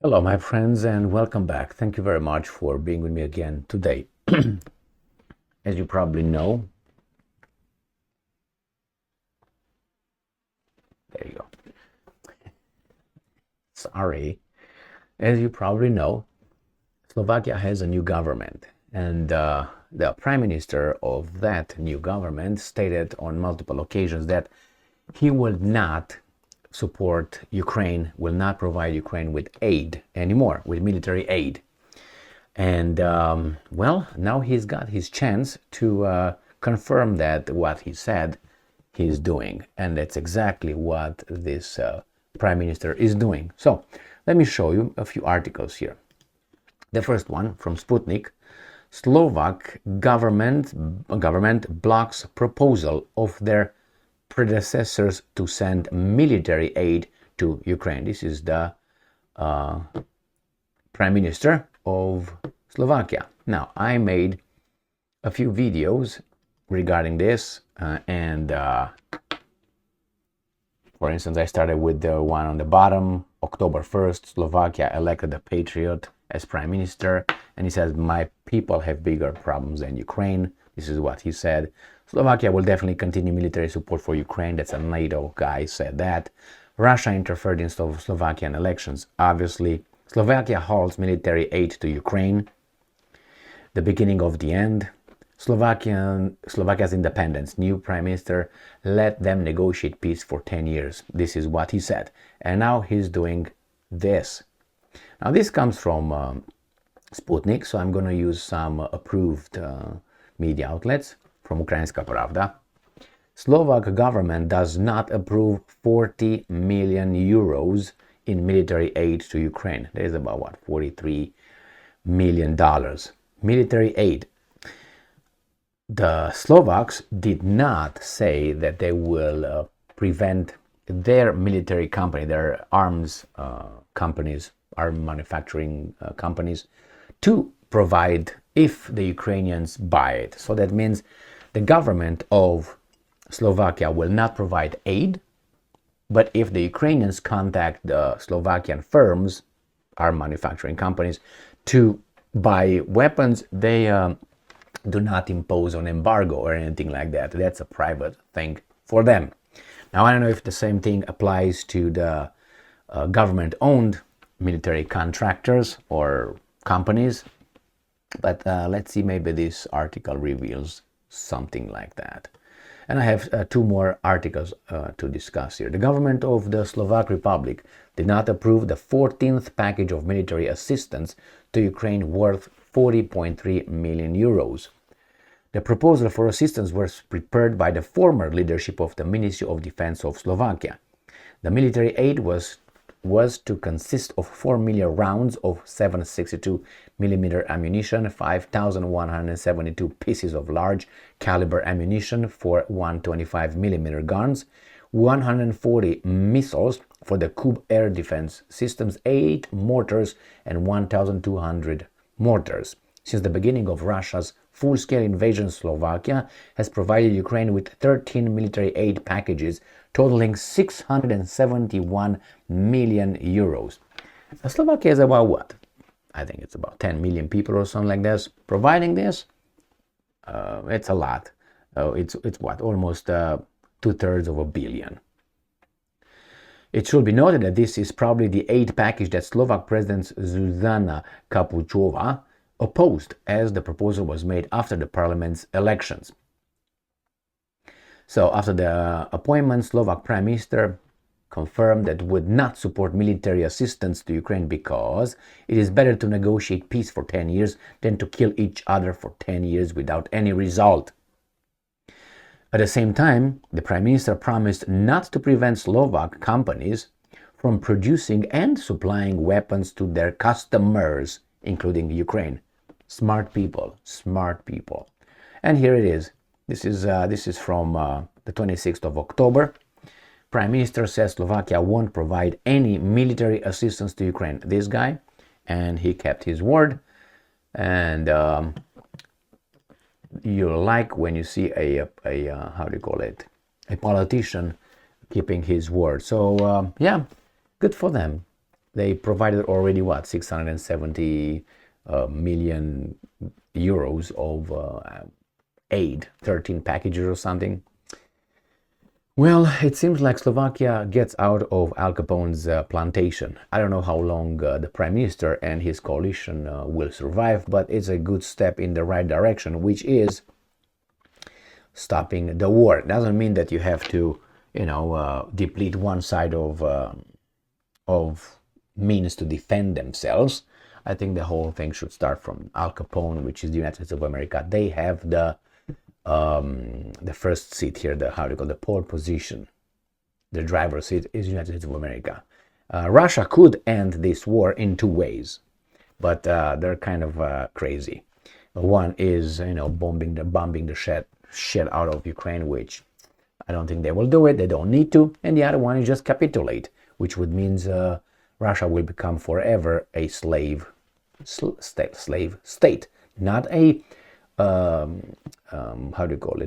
Hello, my friends, and welcome back. Thank you very much for being with me again today. As you probably know, there you go. Sorry. As you probably know, Slovakia has a new government, and the prime minister of that new government stated on multiple occasions that he will not support Ukraine, will not provide Ukraine with aid anymore, with military aid. And well, now he's got his chance to confirm that what he said he's doing. And that's exactly what this prime minister is doing. So let me show you a few articles here. The first one from Sputnik. Slovak government blocks proposal of their predecessors to send military aid to Ukraine. This is the prime minister of Slovakia. Now, I made a few videos regarding this, and for instance, I started with the one on the bottom. October 1st, Slovakia elected a patriot as prime minister, and he says, my people have bigger problems than Ukraine. This is what he said. Slovakia will definitely continue military support for Ukraine. That's a NATO guy said that. Russia interfered in Slovakian elections. Obviously, Slovakia halts military aid to Ukraine. The beginning of the end. Slovakia's independence. New prime minister let them negotiate peace for 10 years. This is what he said. And now he's doing this. Now this comes from Sputnik, so I'm going to use some approved media outlets from Ukrajinska Pravda. Slovak government does not approve 40 million euros in military aid to Ukraine. That is about what, $43 million. Military aid. The Slovaks did not say that they will prevent their military company, their arms companies, arm manufacturing companies, to provide if the Ukrainians buy it. So that means the government of Slovakia will not provide aid, but if the Ukrainians contact the Slovakian firms, arm manufacturing companies, to buy weapons, they do not impose an embargo or anything like that. That's a private thing for them. Now, I don't know if the same thing applies to the government-owned military contractors or companies, but let's see, maybe this article reveals something like that. And I have two more articles to discuss here. The government of the Slovak Republic did not approve the 14th package of military assistance to Ukraine worth 40.3 million euros. The proposal for assistance was prepared by the former leadership of the Ministry of Defense of Slovakia. The military aid was to consist of 4 million rounds of 7.62mm ammunition, 5,172 pieces of large caliber ammunition for 125mm guns, 140 missiles for the Kub air defense systems, 8 mortars, and 1,200 mortars. Since the beginning of Russia's full-scale invasion, Slovakia has provided Ukraine with 13 military aid packages totaling 671 million euros. Slovakia is about what? I think it's about 10 million people or something like this. Providing this, it's a lot. It's what? Almost 2/3 of a billion. It should be noted that this is probably the aid package that Slovak President Zuzana Kapučová opposed, as the proposal was made after the parliament's elections. So after the appointment, Slovak Prime Minister confirmed that would not support military assistance to Ukraine because it is better to negotiate peace for 10 years than to kill each other for 10 years without any result. At the same time, the Prime Minister promised not to prevent Slovak companies from producing and supplying weapons to their customers, including Ukraine. Smart people, smart people. And here it is. This is from the 26th of October. Prime Minister says Slovakia won't provide any military assistance to Ukraine. This guy, and he kept his word. And you like when you see a how do you call it? A politician keeping his word. So yeah, good for them. They provided already what, 670 million euros of aid, 13 packages or something. Well, it seems like Slovakia gets out of Al Capone's plantation. I don't know how long the Prime Minister and his coalition will survive, but it's a good step in the right direction, which is stopping the war. It doesn't mean that you have to, deplete one side of means to defend themselves. I think the whole thing should start from Al Capone, which is the United States of America. They have the first seat here, the pole position. The driver's seat is United States of America. Russia could end this war in two ways, but they're kind of crazy. One is, bombing the shit out of Ukraine, which I don't think they will do it. They don't need to. And the other one is just capitulate, which would means Russia will become forever a slave state, not a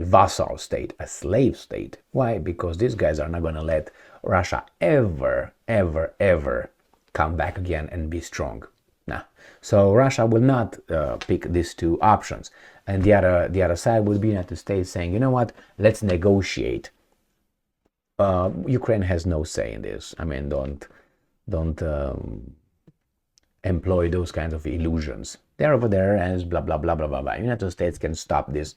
vassal state, a slave state. Why? Because these guys are not going to let Russia ever come back again and be strong. Nah. So Russia will not pick these two options, and the other side would be United States saying, you know what, let's negotiate. Ukraine has no say in this. I mean, don't employ those kinds of illusions. They're over there as blah blah blah blah blah blah. United States can stop this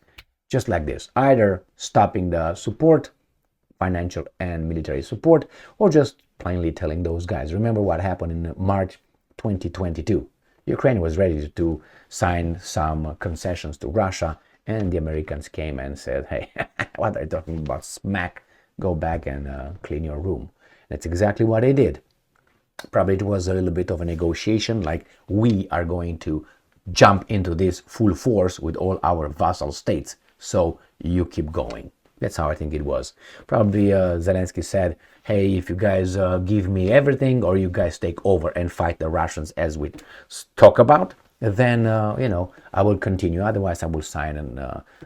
just like this, either stopping the support, financial and military support, or just plainly telling those guys. Remember what happened in March 2022. Ukraine was ready to sign some concessions to Russia, and the Americans came and said, hey, what are you talking about? Smack, go back and clean your room. That's exactly what they did. Probably it was a little bit of a negotiation, like we are going to jump into this full force with all our vassal states, so you keep going. That's how I think it was. Probably Zelensky said, hey, if you guys give me everything, or you guys take over and fight the Russians as we talk about, then, I will continue. Otherwise, I will sign an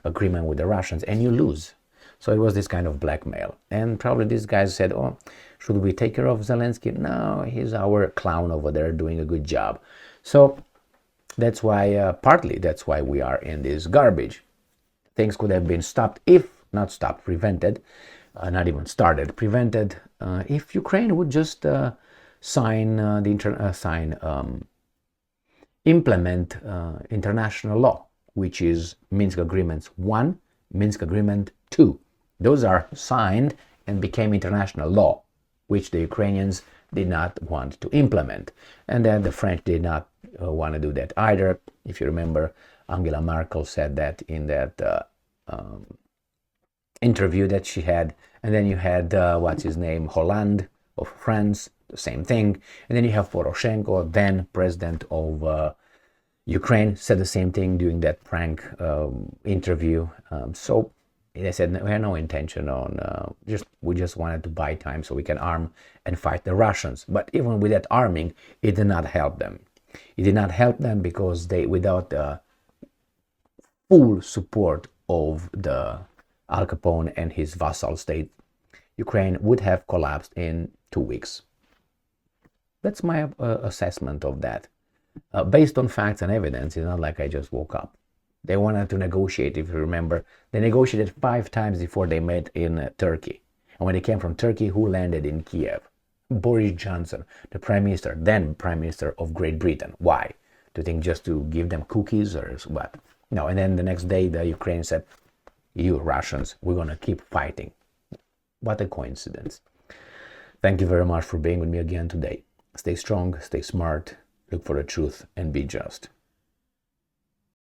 agreement with the Russians and you lose. So it was this kind of blackmail. And probably these guys said, oh, should we take care of Zelensky? No, he's our clown over there doing a good job. So that's why, partly that's why we are in this garbage. Things could have been stopped, if not stopped, prevented, not even started, prevented, if Ukraine would just implement international law, which is Minsk Agreements 1, Minsk Agreement 2. Those are signed and became international law, which the Ukrainians did not want to implement. And then the French did not want to do that either. If you remember, Angela Merkel said that in that interview that she had. And then you had, Hollande of France, the same thing. And then you have Poroshenko, then president of Ukraine, said the same thing during that prank interview. So they said, we had no intention on, we just wanted to buy time so we can arm and fight the Russians. But even with that arming, it did not help them. It did not help them because without the full support of the Al Capone and his vassal state, Ukraine would have collapsed in 2 weeks. That's my assessment of that. Based on facts and evidence, it's not like I just woke up. They wanted to negotiate, if you remember. They negotiated 5 times before they met in Turkey. And when they came from Turkey, who landed in Kiev? Boris Johnson, the Prime Minister, then Prime Minister of Great Britain. Why? Do you think just to give them cookies or what? No, and then the next day the Ukraine said, you Russians, we're going to keep fighting. What a coincidence. Thank you very much for being with me again today. Stay strong, stay smart, look for the truth, and be just.